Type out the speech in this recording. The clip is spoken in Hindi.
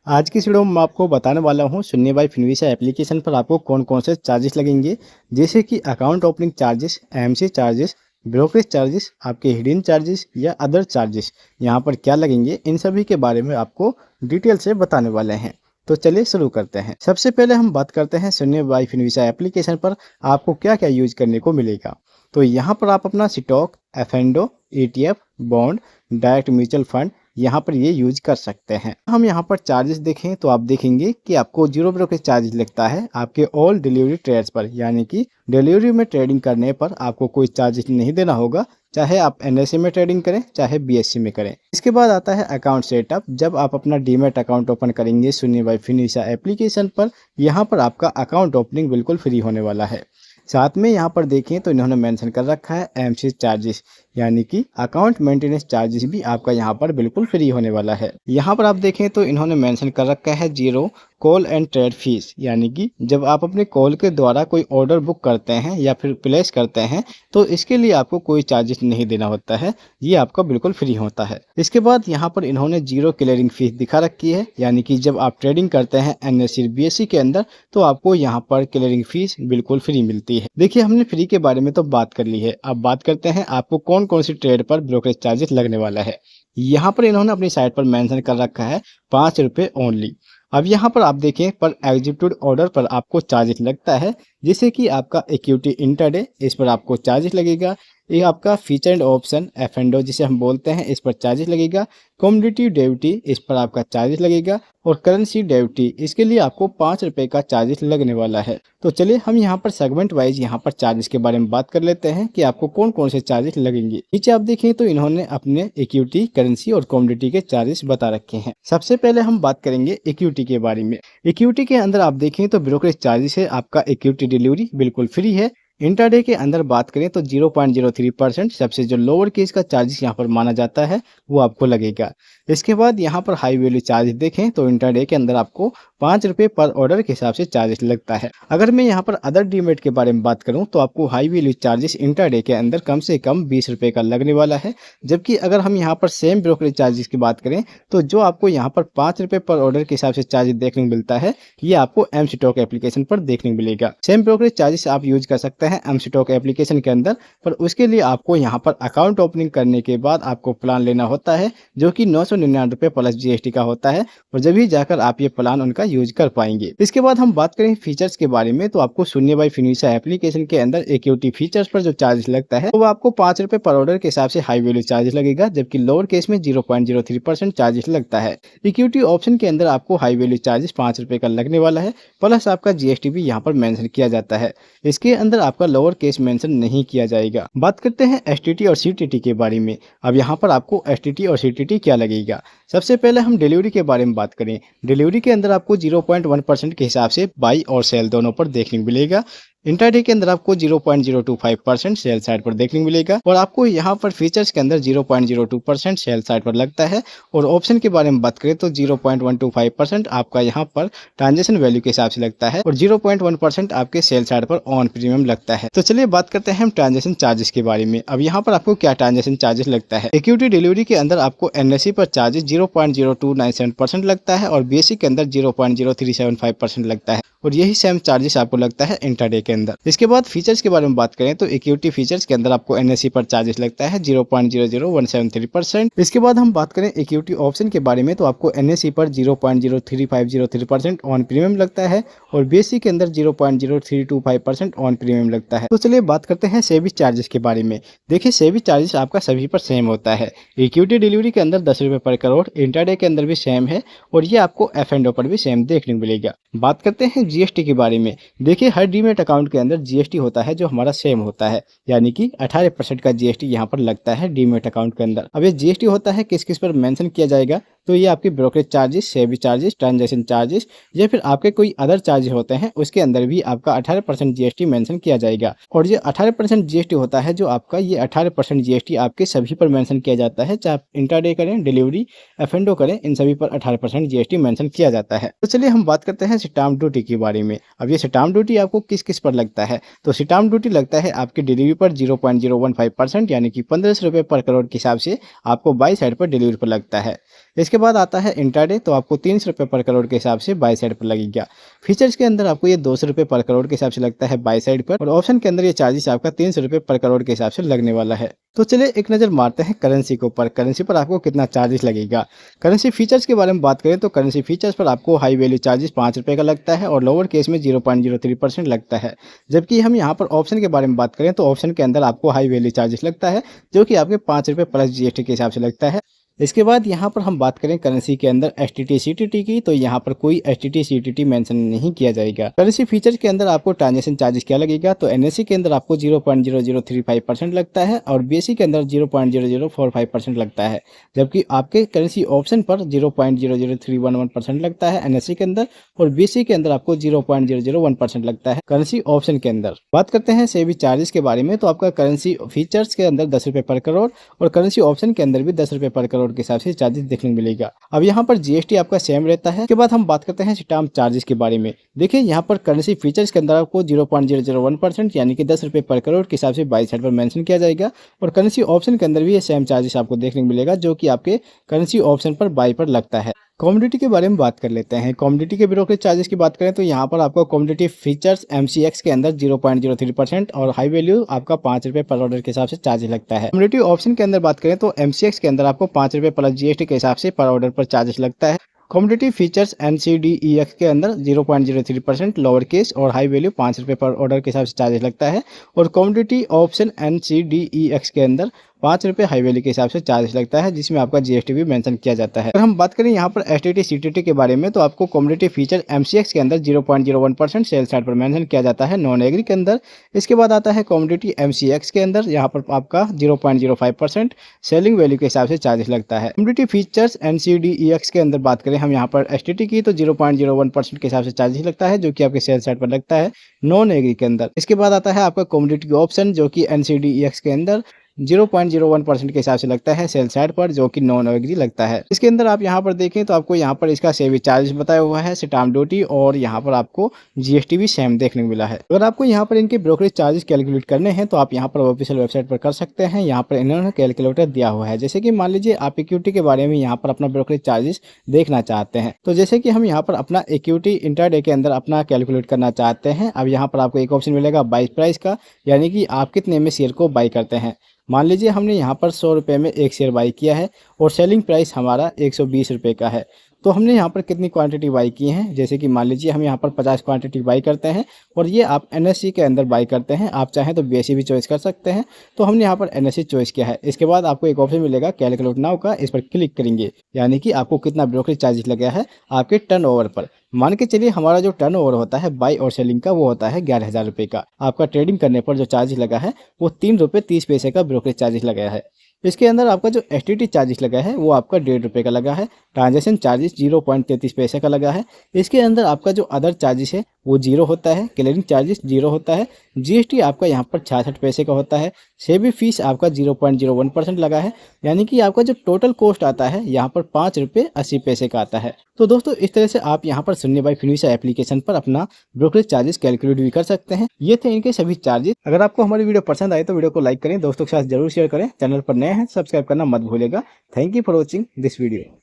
आज की इस वीडियो में मैं आपको बताने वाला हूँ शून्य बाई फिनवीसा एप्लीकेशन पर आपको कौन कौन से चार्जेस लगेंगे। जैसे कि account opening charges, MC charges, brokerage charges, आपके हिडन चार्जेस या अदर चार्जेस यहाँ पर क्या लगेंगे, इन सभी के बारे में आपको डिटेल से बताने वाले हैं। तो चलिए शुरू करते हैं। सबसे पहले हम बात करते हैं शून्य बाई फिनवीसा एप्लीकेशन पर आपको क्या क्या यूज करने को मिलेगा। तो यहाँ पर आप अपना stock, F and O, ETF, bond, direct mutual fund यहाँ पर ये यूज कर सकते हैं। हम यहाँ पर चार्जेस देखें तो आप देखेंगे कि आपको जीरो ब्रोकरेज चार्जेस लगता है आपके ऑल डिलीवरी ट्रेड्स पर, यानी कि डिलीवरी में ट्रेडिंग करने पर आपको कोई चार्जेस नहीं देना होगा, चाहे आप एनएससी में ट्रेडिंग करें चाहे बीएससी में करें। इसके बाद आता है अकाउंट सेटअप। जब आप अपना डीमैट अकाउंट ओपन करेंगे शून्य बाई फिनवीसा एप्लीकेशन पर, यहाँ पर आपका अकाउंट ओपनिंग बिल्कुल फ्री होने वाला है। साथ में यहाँ पर देखें तो इन्होंने मेंशन कर रखा है एमसी चार्जेस, यानी कि अकाउंट मेंटेनेंस चार्जेस भी आपका यहाँ पर बिल्कुल फ्री होने वाला है। यहाँ पर आप देखें तो इन्होंने मेंशन कर रखा है zero call and trade fees, यानी कि जब आप अपने कॉल के द्वारा कोई ऑर्डर बुक करते हैं या फिर प्लेस करते हैं तो इसके लिए आपको कोई चार्जेस नहीं देना होता है, ये आपका बिल्कुल फ्री होता है। इसके बाद यहाँ पर इन्होंने जीरो क्लियरिंग फीस दिखा रखी है, यानी कि जब आप ट्रेडिंग करते हैं एनएससी बीएससी के अंदर तो आपको यहाँ पर क्लियरिंग फीस बिल्कुल फ्री मिलती है। देखिए, हमने फ्री के बारे में तो बात कर ली है, अब बात करते हैं आपको कौन कौन सी ट्रेड पर ब्रोकरेज चार्जेस लगने वाला है। यहाँ पर इन्होंने अपनी साइट पर मेंशन कर रखा है 5 रुपये ओनली। अब यहाँ पर आप देखें पर एग्जीक्यूटेड ऑर्डर पर आपको चार्जेस लगता है, जैसे कि आपका इक्विटी इंटरडे, इस पर आपको चार्जेस लगेगा। ये आपका फीचर एंड ऑप्शन एफएनडो जिसे हम बोलते हैं, इस पर चार्जेस लगेगा। कमोडिटी डेरिवेटिव, इस पर आपका चार्जेस लगेगा। और करेंसी डेरिवेटिव, इसके लिए आपको 5 रुपये का चार्जेस लगने वाला है। तो चलिए हम यहाँ पर सेगमेंट वाइज यहाँ पर चार्जेस के बारे में बात कर लेते हैं कि आपको कौन कौन से चार्जेस लगेंगे। नीचे आप देखें तो इन्होंने अपने इक्विटी, करेंसी और कमोडिटी के चार्जेस बता रखे हैं। सबसे पहले हम बात करेंगे इक्विटी के बारे में। इक्विटी के अंदर आप देखें तो ब्रोकरेज चार्जेस है आपका इक्विटी डिलीवरी बिल्कुल फ्री है। इंट्राडे के अंदर बात करें तो 0.03% सबसे जो लोअर केस का चार्जेस यहाँ पर माना जाता है वो आपको लगेगा। इसके बाद यहाँ पर हाई वैल्यू चार्जेस देखें तो इंट्राडे के अंदर आपको 5 रुपये पर ऑर्डर के हिसाब से चार्जेस लगता है। अगर मैं यहाँ पर अदर डीमेट के बारे में बात करूँ तो आपको हाई वैल्यू चार्जेस इंट्राडे के अंदर कम से कम 20 रुपये का लगने वाला है। जबकि अगर हम यहाँ पर सेम ब्रोकरेज चार्जेस की बात करें तो जो आपको यहाँ पर 5 रुपये पर ऑर्डर के हिसाब से चार्जेस देखने को मिलता है, ये आपको एम स्टॉक एप्लीकेशन पर देखने को मिलेगा। सेम ब्रोकरेज चार्जेस आप यूज कर सकते हैं एम स्टॉक एप्लीकेशन के अंदर, पर उसके लिए आपको यहाँ पर अकाउंट ओपनिंग करने के बाद आपको प्लान लेना होता है, जो कि 999 रुपये प्लस जीएसटी का होता है, और जब ही जाकर आप ये प्लान उनका यूज कर पाएंगे। इसके बाद हम बात करें फीचर्स के बारे में तो आपको शून्य बाई फिनवीसा एप्लीकेशन के अंदर इक्विटी फीचर्स पर जो चार्ज लगता है वो आपको 5 रुपये पर ऑर्डर के हिसाब से हाई वैल्यू चार्जेस लगेगा, जबकि लोअर केस में 0.03% चार्जेस लगता है। इक्विटी ऑप्शन के अंदर आपको हाई वैल्यू चार्जेस 5 रुपये का लगने वाला है, प्लस आपका जीएसटी भी यहाँ पर मेंशन किया जाता है। इसके अंदर आपका लोअर केस मेंशन नहीं किया जाएगा। बात करते हैं एसटीटी और सीटीटी के बारे में। अब यहाँ पर आपको एसटीटी और सीटीटी क्या लगेगा। सबसे पहले हम डिलीवरी के बारे में बात करें। डिलीवरी के अंदर आपको 0.1% के हिसाब से बाई और सेल दोनों पर देखने को मिलेगा। इंट्राडे के अंदर आपको 0.025% सेल साइड पर देखने को मिलेगा, और आपको यहाँ पर फीचर्स के अंदर 0.02% सेल साइड पर लगता है। और ऑप्शन के बारे में बात करें तो 0.125% आपका यहाँ पर ट्रांजेक्शन वैल्यू के हिसाब से लगता है, और 0.1% आपके सेल साइड पर ऑन प्रीमियम लगता है। तो चलिए बात करते हैं हम ट्रांजेक्शन चार्जेस के बारे में। अब यहाँ पर आपको क्या ट्रांजेक्शन चार्जेस लगता है। इक्विटी डिलीवरी के अंदर आपको एनएससी पर चार्जेस 0.0297% लगता है, और बीएससी के अंदर 0.0375% लगता है, और यही सेम चार्जेस आपको लगता है इंट्राडे के अंदर। इसके बाद फीचर्स के बारे में बात करें तो इक्विटी फीचर्स के अंदर आपको एनएससी पर चार्जेस लगता है 0.00173%। इसके बाद हम बात करें इक्विटी ऑप्शन के बारे में तो आपको एनएससी पर 0.03503% ऑन प्रीमियम लगता है, और बीएससी के अंदर 0.0325% ऑन प्रीमियम लगता है। तो चलिए बात करते हैं सेवी चार्जेस के बारे में। देखिए, सेवी चार्जेस आपका सभी पर सेम होता है। इक्विटी डिलीवरी के अंदर 10 रुपये पर करोड़, इंट्राडे के अंदर भी सेम है, और ये आपको एफएनडो पर भी सेम देखने को मिलेगा। बात करते हैं जीएसटी के बारे में। देखिए, हर डीमेट अकाउंट के अंदर जीएसटी होता है जो हमारा सेम होता है, यानी कि 18% का जीएसटी यहाँ पर लगता है डीमेट अकाउंट के अंदर। अब ये जीएसटी होता है किस किस पर मेंशन किया जाएगा, तो ये आपके ब्रोकरेज चार्जेस, सेवी चार्जेस, ट्रांजैक्शन चार्जेस या फिर आपके कोई अदर चार्जेस होते हैं, उसके अंदर भी आपका 18% जीएसटी मेंशन किया जाएगा। और ये 18% जीएसटी होता है जो आपका, ये 18% जीएसटी आपके सभी पर मेंशन किया जाता है, चाहे आप इंट्राडे करें, डिलीवरी, एफएनडो करें, इन सभी पर 18% जीएसटी मेंशन किया जाता है। तो चलिए हम बात करते हैं स्टाम्प ड्यूटी के बारे में। अब ये स्टाम्प ड्यूटी आपको किस किस पर लगता है, तो स्टाम्प ड्यूटी लगता है आपकी डिलीवरी पर 0.015%, यानी कि 1500 रुपये पर करोड़ के हिसाब से आपको बाई साइड पर डिलीवरी पर लगता है। इसके इसके बाद आता है इंट्राडे, तो आपको 300 रुपये पर करोड़ के हिसाब से बाई साइड पर लगेगा। फीचर्स के अंदर आपको ये 200 रुपये पर करोड़ के हिसाब से लगता है बाई साइड पर, और ऑप्शन के अंदर ये चार्जेस आपका 300 रुपये पर करोड़ के हिसाब से लगने वाला है। तो चलिए एक नज़र मारते हैं करेंसी के ऊपर, करेंसी पर आपको कितना चार्जेस लगेगा। करेंसी फीचर्स के बारे में बात करें तो करेंसी फीचर्स पर आपको हाई वैल्यू चार्जेस 5 रुपये का लगता है और लोअर केस में 0.03% लगता है। जबकि हम यहाँ पर ऑप्शन के बारे में बात करें तो ऑप्शन के अंदर आपको हाई वैल्यू चार्जेस लगता है, जो कि आपके 5 रुपये प्लस जीएसटी के हिसाब से लगता है। इसके बाद यहाँ पर हम बात करें करेंसी के अंदर एसटीटी सीटीटी की, तो यहाँ पर कोई एसटीटी सीटीटी मेंशन नहीं किया जाएगा। करेंसी फीचर के अंदर आपको ट्रांजैक्शन चार्जेस क्या लगेगा, तो एनएससी के अंदर आपको 0.0035% लगता है और बीएससी के अंदर 0.0045% लगता है। जबकि आपके करेंसी ऑप्शन पर 0.00311% लगता है एनएससी के अंदर, और बीएससी के अंदर आपको 0.001% लगता है करेंसी ऑप्शन के अंदर। बात करते हैं सेबी चार्जेस के बारे में, तो आपका करेंसी फीचर्स के अंदर 10 रुपये पर करोड़ और करेंसी ऑप्शन के अंदर भी 10 रुपये पर करोड़ के हिसाब से चार्जेस देखने को मिलेगा। अब यहाँ पर जीएसटी आपका सेम रहता है। इसके बाद हम बात करते हैं स्टाम्प चार्जेस के बारे में। देखिए यहाँ पर करेंसी फीचर्स के अंदर आपको 0.001% यानी कि 10 रुपये पर करोड़ के हिसाब से बाई साइड पर मेंशन किया जाएगा, और करेंसी ऑप्शन के अंदर भी ये सेम चार्जेस आपको देखने को मिलेगा, जो कि आपके करेंसी ऑप्शन पर बाई पर लगता है। कमोडिटी के बारे में बात कर लेते हैं। कमोडिटी के ब्रोकरेज चार्जेस की बात करें तो यहाँ पर आपको कमोडिटी फीचर्स एमसीएक्स के अंदर 0.03% और हाई वैल्यू आपका 5 रुपये पर ऑर्डर के हिसाब से चार्जेस लगता है। कमोडिटी ऑप्शन के अंदर बात करें तो एमसीएक्स के अंदर आपको 5 रुपये प्लस जीएसटी के हिसाब से पर ऑर्डर पर चार्जेस लगता है। कमोडिटी फीचर्स एनसीडीईएक्स के अंदर 0.03% लोअर केस और हाई वैल्यू 5 रुपये पर ऑर्डर के हिसाब से चार्जेस लगता है, और कमोडिटी ऑप्शन एनसीडीईएक्स के अंदर 5 रुपये हाई वैल्यू के हिसाब से चार्ज लगता है, जिसमें आपका जीएसटी भी मेंशन किया जाता है। अगर हम बात करें यहाँ पर एसटीटी सीटीटी के बारे में, तो आपको कमोडिटी फीचर एमसीएक्स के अंदर 0.01% सेल साइड पर मेंशन किया जाता है नॉन एग्री के अंदर। इसके बाद आता है कमोडिटी एमसीएक्स के अंदर, यहाँ पर आपका 0.05% सेलिंग वैल्यू के हिसाब से चार्जेस लगता है। कमोडिटी फीचर्स एनसीडीईएक्स के अंदर बात करें हम यहाँ पर एसटीटी की, तो 0.01% के हिसाब से चार्जेस लगता है, जो कि आपके सेल साइड पर लगता है नॉन एग्री के अंदर। इसके बाद आता है आपका कमोडिटी ऑप्शन, जो कि एनसीडीईएक्स के अंदर 0.01% के हिसाब से लगता है सेल साइड पर, जो कि नॉन एग्री लगता है। इसके अंदर आप यहाँ पर देखें तो आपको यहाँ पर इसका सेवी चार्जेस बताया हुआ है, स्टाम्प ड्यूटी, और यहाँ पर आपको जीएसटी भी सेम देखने को मिला है। अगर आपको यहाँ पर इनके ब्रोकरेज चार्जेस कैलकुलेट करने हैं तो आप यहाँ पर ऑफिशियल वेबसाइट पर कर सकते हैं। यहाँ पर इन्होंने कैलकुलेटर दिया हुआ है। जैसे कि मान लीजिए आप इक्विटी के बारे में यहाँ पर अपना ब्रोकरेज चार्जेस देखना चाहते हैं, तो जैसे कि हम यहाँ पर अपना इक्विटी इंट्राडे के अंदर अपना कैलकुलेट करना चाहते हैं। अब यहाँ पर आपको एक ऑप्शन मिलेगा बाई प्राइस का, यानी कि आप कितने में शेयर को बाई करते हैं। मान लीजिए हमने यहाँ पर 100 रुपये में एक शेयर बाई किया है और सेलिंग प्राइस हमारा 120 रुपये का है, तो हमने यहाँ पर कितनी क्वांटिटी बाई की हैं। जैसे कि मान लीजिए हम यहाँ पर 50 क्वांटिटी बाई करते हैं, और ये आप एनएससी के अंदर बाई करते हैं। आप चाहें तो बीएससी भी चॉइस कर सकते हैं, तो हमने यहाँ पर एनएससी चॉइस किया है। इसके बाद आपको एक ऑप्शन मिलेगा कैलकुलेट नाउ का, इस पर क्लिक करेंगे, यानी कि आपको कितना ब्रोकरेज चार्जेस लगा है आपके टर्नओवर पर। मान के चलिए हमारा जो टर्नओवर होता है बाई और सेलिंग का, वो होता है 11,000 रुपये का। आपका ट्रेडिंग करने पर जो चार्ज लगा है वो 3 रुपये 30 पैसे का ब्रोकरेज चार्जेस लगा है। इसके अंदर आपका जो एसटीटी चार्जेस लगा है वो आपका 1.5 रुपये का लगा है। ट्रांजैक्शन चार्जेस 0.33 पैसे का लगा है। इसके अंदर आपका जो अदर चार्जेस है वो 0 होता है। क्लियरिंग चार्जेस 0 होता है। जीएसटी आपका यहाँ पर 66 पैसे का होता है। सेबी फीस आपका 0.01% लगा है, यानी कि आपका जो टोटल कॉस्ट आता है यहाँ पर 5 रुपये 80 पैसे का आता है। तो दोस्तों इस तरह से आप यहाँ पर शून्य बाई फिनविसा एप्लीकेशन पर अपना ब्रोकरेज चार्जेस कैलकुलेट भी कर सकते हैं। ये थे इनके सभी चार्जेस। अगर आपको हमारी वीडियो पसंद आए तो वीडियो को लाइक करें, दोस्तों के साथ जरूर शेयर करें। चैनल पर नए हैं सब्सक्राइब करना मत भूलिएगा। Thank you for watching this video.